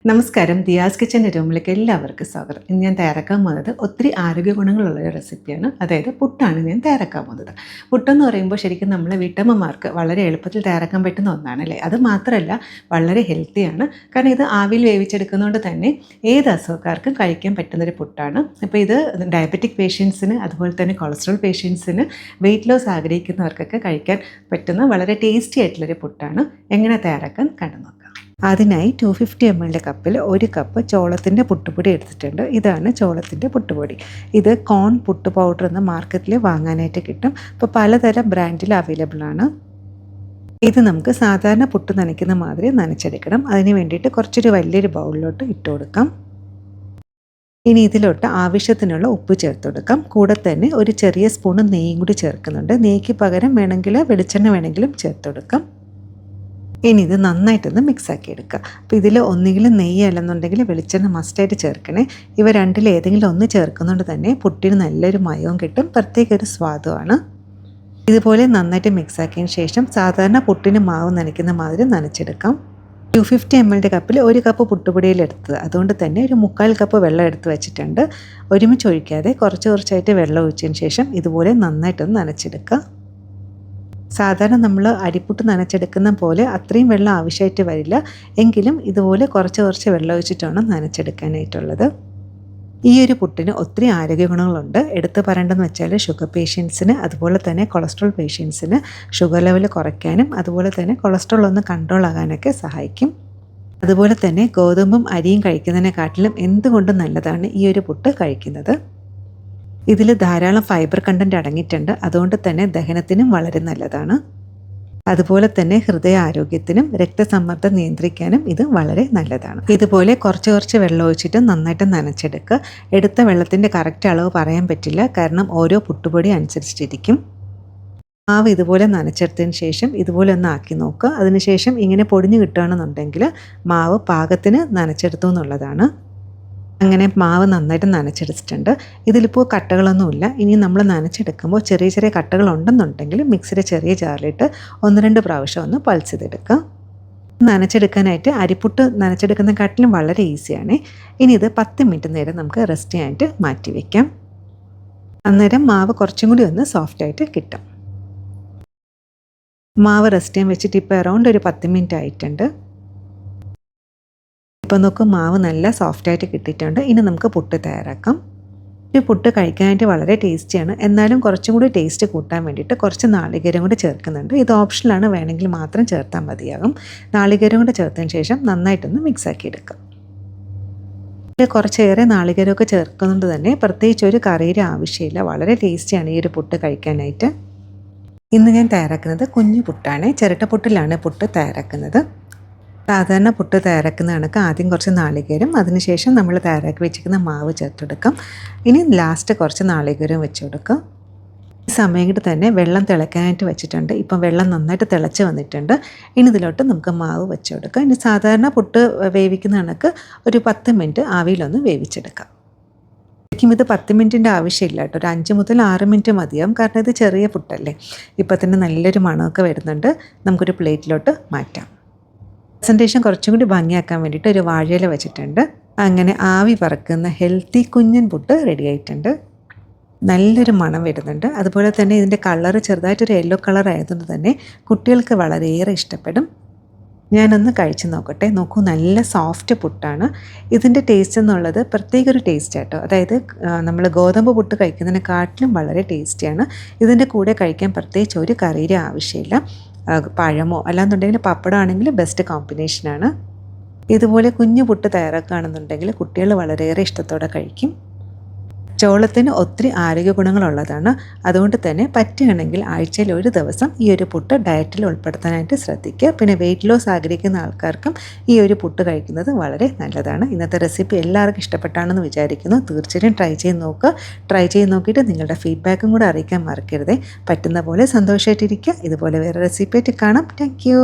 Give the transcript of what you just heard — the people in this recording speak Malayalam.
നമസ്കാരം. ദിയാസ് കിച്ചൻ്റെ റൂമിലേക്ക് എല്ലാവർക്കും സ്വാഗതം. ഇന്ന് ഞാൻ തയ്യാറാക്കാൻ പോകുന്നത് ഒത്തിരി ആരോഗ്യ ഗുണങ്ങളുള്ള ഒരു റെസിപ്പിയാണ്. അതായത് പുട്ടാണ് ഞാൻ തയ്യാറാക്കാൻ പോകുന്നത്. പുട്ടെന്ന് പറയുമ്പോൾ ശരിക്കും നമ്മളെ വീട്ടമ്മമാർക്ക് വളരെ എളുപ്പത്തിൽ തയ്യാറാക്കാൻ പറ്റുന്ന ഒന്നാണ് അല്ലേ. അത് മാത്രമല്ല വളരെ ഹെൽത്തിയാണ്. കാരണം ഇത് ആവിയിൽ വേവിച്ചെടുക്കുന്നതുകൊണ്ട് തന്നെ ഏത് അസുഖക്കാർക്കും കഴിക്കാൻ പറ്റുന്നൊരു പുട്ടാണ്. അപ്പോൾ ഇത് ഡയബറ്റിക് പേഷ്യൻസിന് അതുപോലെ തന്നെ കൊളസ്ട്രോൾ പേഷ്യൻസിന് വെയിറ്റ് ലോസ് ആഗ്രഹിക്കുന്നവർക്കൊക്കെ കഴിക്കാൻ പറ്റുന്ന വളരെ ടേസ്റ്റി ആയിട്ടുള്ളൊരു പുട്ടാണ്. എങ്ങനെ തയ്യാറാക്കാൻ കണ്ടു നോക്കാം. അതിനായി 250 ml കപ്പിൽ 1 കപ്പ് ചോളത്തിൻ്റെ പുട്ടുപൊടി എടുത്തിട്ടുണ്ട്. ഇതാണ് ചോളത്തിൻ്റെ പുട്ടുപൊടി. ഇത് കോൺ പുട്ട് പൗഡർ എന്ന മാർക്കറ്റിൽ വാങ്ങാനായിട്ട് കിട്ടും. ഇപ്പോൾ പലതരം ബ്രാൻഡിൽ അവൈലബിൾ ആണ്. ഇത് നമുക്ക് സാധാരണ പുട്ട് നനയ്ക്കുന്ന മാതിരി നനച്ചെടുക്കണം. അതിന് വേണ്ടിയിട്ട് കുറച്ചൊരു വലിയൊരു ബൗളിലോട്ട് ഇട്ട് കൊടുക്കാം. ഇനി ഇതിലോട്ട് ആവശ്യത്തിനുള്ള ഉപ്പ് ചേർത്ത് കൊടുക്കാം. കൂടെ തന്നെ ഒരു ചെറിയ സ്പൂണ് നെയ്യും കൂടി ചേർക്കുന്നുണ്ട്. നെയ്ക്ക് പകരം വേണമെങ്കിൽ വെളിച്ചെണ്ണ വേണമെങ്കിലും ചേർത്ത് കൊടുക്കാം. ഇനി ഇത് നന്നായിട്ടൊന്ന് മിക്സാക്കി എടുക്കുക. അപ്പോൾ ഇതിൽ ഒന്നുകിൽ നെയ്യ് അല്ലെന്നുണ്ടെങ്കിൽ വെളിച്ചെണ്ണ മസ്റ്റായിട്ട് ചേർക്കണേ. ഇവ രണ്ടിൽ ഏതെങ്കിലും ഒന്ന് ചേർക്കുന്നതുകൊണ്ട് തന്നെ പുട്ടിന് നല്ലൊരു മയവും കിട്ടും, പ്രത്യേക ഒരു സ്വാദുമാണ്. ഇതുപോലെ നന്നായിട്ട് മിക്സാക്കിയതിന് ശേഷം സാധാരണ പുട്ടിന് മാവ് നനയ്ക്കുന്ന മാതിരി നനച്ചെടുക്കാം. 250 ml കപ്പിൽ 1 കപ്പ് പുട്ടുപൊടിയിലെടുത്തത്, അതുകൊണ്ട് തന്നെ ഒരു 3/4 കപ്പ് വെള്ളം എടുത്ത് വെച്ചിട്ടുണ്ട്. ഒരുമിച്ച് ഒഴിക്കാതെ കുറച്ച് കുറച്ചായിട്ട് വെള്ളം ഒഴിച്ചതിന് ശേഷം ഇതുപോലെ നന്നായിട്ടൊന്ന് നനച്ചെടുക്കുക. സാധാരണ നമ്മൾ അരിപ്പുട്ട് നനച്ചെടുക്കുന്ന പോലെ അത്രയും വെള്ളം ആവശ്യമായിട്ട് വരില്ല, എങ്കിലും ഇതുപോലെ കുറച്ച് കുറച്ച് വെള്ളം ഒഴിച്ചിട്ടാണ് നനച്ചെടുക്കാനായിട്ടുള്ളത്. ഈ ഒരു പുട്ടിന് ഒത്തിരി ആരോഗ്യ ഗുണങ്ങളുണ്ട്. എടുത്ത് പറയേണ്ടതെന്ന് വെച്ചാൽ ഷുഗർ പേഷ്യൻസിന് അതുപോലെ തന്നെ കൊളസ്ട്രോൾ പേഷ്യൻസിന് ഷുഗർ ലെവൽ കുറയ്ക്കാനും അതുപോലെ തന്നെ കൊളസ്ട്രോൾ ഒന്ന് കൺട്രോൾ ആകാനൊക്കെ സഹായിക്കും. അതുപോലെ തന്നെ ഗോതമ്പും അരിയും കഴിക്കുന്നതിനെക്കാട്ടിലും എന്തുകൊണ്ടും നല്ലതാണ് ഈ ഒരു പുട്ട് കഴിക്കുന്നത്. ഇതിൽ ധാരാളം ഫൈബർ കണ്ടൻറ്റ് അടങ്ങിയിട്ടുണ്ട്. അതുകൊണ്ട് തന്നെ ദഹനത്തിനും വളരെ നല്ലതാണ്. അതുപോലെ തന്നെ ഹൃദയ ആരോഗ്യത്തിനും രക്തസമ്മർദ്ദം നിയന്ത്രിക്കാനും ഇത് വളരെ നല്ലതാണ്. ഇതുപോലെ കുറച്ച് കുറച്ച് വെള്ളം ഒഴിച്ചിട്ട് നന്നായിട്ട് നനച്ചെടുക്കുക. എടുത്ത വെള്ളത്തിൻ്റെ കറക്റ്റ് അളവ് പറയാൻ പറ്റില്ല, കാരണം ഓരോ പുട്ടുപൊടി അനുസരിച്ചിരിക്കും. മാവ് ഇതുപോലെ നനച്ചെടുത്തതിന് ശേഷം ഇതുപോലെ ഒന്ന് ആക്കി നോക്കുക. അതിനുശേഷം ഇങ്ങനെ പൊടിഞ്ഞ് കിട്ടുകയാണെന്നുണ്ടെങ്കിൽ മാവ് പാകത്തിന് നനച്ചെടുത്തു എന്നുള്ളതാണ്. അങ്ങനെ മാവ് നന്നായിട്ട് നനച്ചെടുത്തിട്ടുണ്ട്. ഇതിലിപ്പോൾ കട്ടകളൊന്നുമില്ല. ഇനി നമ്മൾ നനച്ചെടുക്കുമ്പോൾ ചെറിയ ചെറിയ കട്ടകളുണ്ടെന്നുണ്ടെങ്കിൽ മിക്സിയുടെ ചെറിയ ജാറിലിട്ട് 1-2 പ്രാവശ്യം ഒന്ന് പൾസ് ചെയ്തെടുക്കുക. നനച്ചെടുക്കാനായിട്ട് അരിപ്പുട്ട് നനച്ചെടുക്കുന്നതിനെക്കാട്ടിലും വളരെ ഈസിയാണ്. ഇനി ഇത് 10 മിനിറ്റ് നേരം നമുക്ക് റെസ്റ്റ് ചെയ്യാനായിട്ട് മാറ്റി വയ്ക്കാം. അന്നേരം മാവ് കുറച്ചും കൂടി ഒന്ന് സോഫ്റ്റായിട്ട് കിട്ടും. മാവ് റെസ്റ്റ് ചെയ്യാൻ വെച്ചിട്ട് ഇപ്പോൾ അറൗണ്ട് ഒരു 10 മിനിറ്റ് ആയിട്ടുണ്ട്. ഇപ്പോൾ നോക്കും, മാവ് നല്ല സോഫ്റ്റായിട്ട് കിട്ടിയിട്ടുണ്ട്. ഇനി നമുക്ക് പുട്ട് തയ്യാറാക്കാം. ഈ പുട്ട് കഴിക്കാനായിട്ട് വളരെ ടേസ്റ്റിയാണ്. എന്നാലും കുറച്ചും കൂടി ടേസ്റ്റ് കൂട്ടാൻ വേണ്ടിയിട്ട് കുറച്ച് നാളികേരം കൂടി ചേർക്കുന്നുണ്ട്. ഇത് ഓപ്ഷനിലാണ്, വേണമെങ്കിൽ മാത്രം ചേർത്താൽ മതിയാകും. നാളികേരം കൂടി ചേർത്തതിന് ശേഷം നന്നായിട്ടൊന്ന് മിക്സാക്കി എടുക്കാം. കുറച്ചേറെ നാളികേരമൊക്കെ ചേർക്കുന്നതുകൊണ്ട് തന്നെ പ്രത്യേകിച്ച് ഒരു കറിയുടെ ആവശ്യമില്ല. വളരെ ടേസ്റ്റിയാണ് ഈ ഒരു പുട്ട് കഴിക്കാനായിട്ട്. ഇന്ന് ഞാൻ തയ്യാറാക്കുന്നത് കുഞ്ഞു പുട്ടാണ്. ചിരട്ടപ്പുട്ടിലാണ് പുട്ട് തയ്യാറാക്കുന്നത്. സാധാരണ പുട്ട് തയ്യാറാക്കുന്ന കണക്ക് ആദ്യം കുറച്ച് നാളികേരം, അതിനുശേഷം നമ്മൾ തയ്യാറാക്കി വെച്ചിരിക്കുന്ന മാവ് ചേർത്തെടുക്കാം. ഇനി ലാസ്റ്റ് കുറച്ച് നാളികേരം വെച്ച് കൊടുക്കാം. ഈ സമയം കൊണ്ട് തന്നെ വെള്ളം തിളയ്ക്കാനായിട്ട് വെച്ചിട്ടുണ്ട്. ഇപ്പം വെള്ളം നന്നായിട്ട് തിളച്ച് വന്നിട്ടുണ്ട്. ഇനി ഇതിലോട്ട് നമുക്ക് മാവ് വെച്ച് കൊടുക്കാം. ഇനി സാധാരണ പുട്ട് വേവിക്കുന്ന കണക്ക് ഒരു 10 മിനിറ്റ് ആവിയിലൊന്ന് വേവിച്ചെടുക്കാം. ശരിക്കും ഇത് 10 മിനിറ്റിൻ്റെ ആവശ്യമില്ല കേട്ടോ, ഒരു 5 മുതൽ 6 മിനിറ്റ് മതിയാവും. കാരണം ഇത് ചെറിയ പുട്ടല്ലേ. ഇപ്പം തന്നെ നല്ലൊരു മണമൊക്കെ വരുന്നുണ്ട്. നമുക്കൊരു പ്ലേറ്റിലോട്ട് മാറ്റാം. പ്രസൻറ്റേഷൻ കുറച്ചും കൂടി ഭംഗിയാക്കാൻ വേണ്ടിയിട്ട് ഒരു വാഴയില വെച്ചിട്ടുണ്ട്. അങ്ങനെ ആവി പറക്കുന്ന ഹെൽത്തി കുഞ്ഞൻ പുട്ട് റെഡി ആയിട്ടുണ്ട്. നല്ലൊരു മണം വരുന്നുണ്ട്. അതുപോലെ തന്നെ ഇതിൻ്റെ കളറ് ചെറുതായിട്ടൊരു യെല്ലോ കളർ ആയതുകൊണ്ട് തന്നെ കുട്ടികൾക്ക് വളരെയേറെ ഇഷ്ടപ്പെടും. ഞാനൊന്ന് കഴിച്ച് നോക്കട്ടെ. നോക്കൂ, നല്ല സോഫ്റ്റ് പുട്ടാണ്. ഇതിൻ്റെ ടേസ്റ്റ് എന്നുള്ളത് പ്രത്യേക ഒരു ടേസ്റ്റ് ആട്ടോ. അതായത് നമ്മൾ ഗോതമ്പ് പുട്ട് കഴിക്കുന്നതിനെക്കാട്ടിലും വളരെ ടേസ്റ്റിയാണ്. ഇതിൻ്റെ കൂടെ കഴിക്കാൻ പ്രത്യേകിച്ച് ഒരു കറിയുടെ ആവശ്യമില്ല. പഴമോ അല്ലാന്നുണ്ടെങ്കിൽ പപ്പടമാണെങ്കിൽ ബെസ്റ്റ് കോമ്പിനേഷനാണ്. ഇതുപോലെ കുഞ്ഞു പുട്ട് തയ്യാറാക്കുകയാണെന്നുണ്ടെങ്കിൽ കുട്ടികൾ വളരെയേറെ ഇഷ്ടത്തോടെ കഴിക്കും. ചോളത്തിന് ഒത്തിരി ആരോഗ്യ ഗുണങ്ങളുള്ളതാണ്. അതുകൊണ്ട് തന്നെ പറ്റുകയാണെങ്കിൽ ആഴ്ചയിൽ ഒരു ദിവസം ഈ ഒരു പുട്ട് ഡയറ്റിൽ ഉൾപ്പെടുത്താനായിട്ട് ശ്രദ്ധിക്കുക. പിന്നെ വെയിറ്റ് ലോസ് ആഗ്രഹിക്കുന്ന ആൾക്കാർക്കും ഈ ഒരു പുട്ട് കഴിക്കുന്നത് വളരെ നല്ലതാണ്. ഇന്നത്തെ റെസിപ്പി എല്ലാവർക്കും ഇഷ്ടപ്പെട്ടാണെന്ന് വിചാരിക്കുന്നു. തീർച്ചയായും ട്രൈ ചെയ്ത് നോക്കുക. ട്രൈ ചെയ്ത് നോക്കിയിട്ട് നിങ്ങളുടെ ഫീഡ്ബാക്കും കൂടെ അറിയിക്കാൻ മറക്കരുതേ. പറ്റുന്ന പോലെ സന്തോഷമായിട്ടിരിക്കുക. ഇതുപോലെ വേറെ റെസിപ്പി ആയിട്ട് കാണാം. Thank you.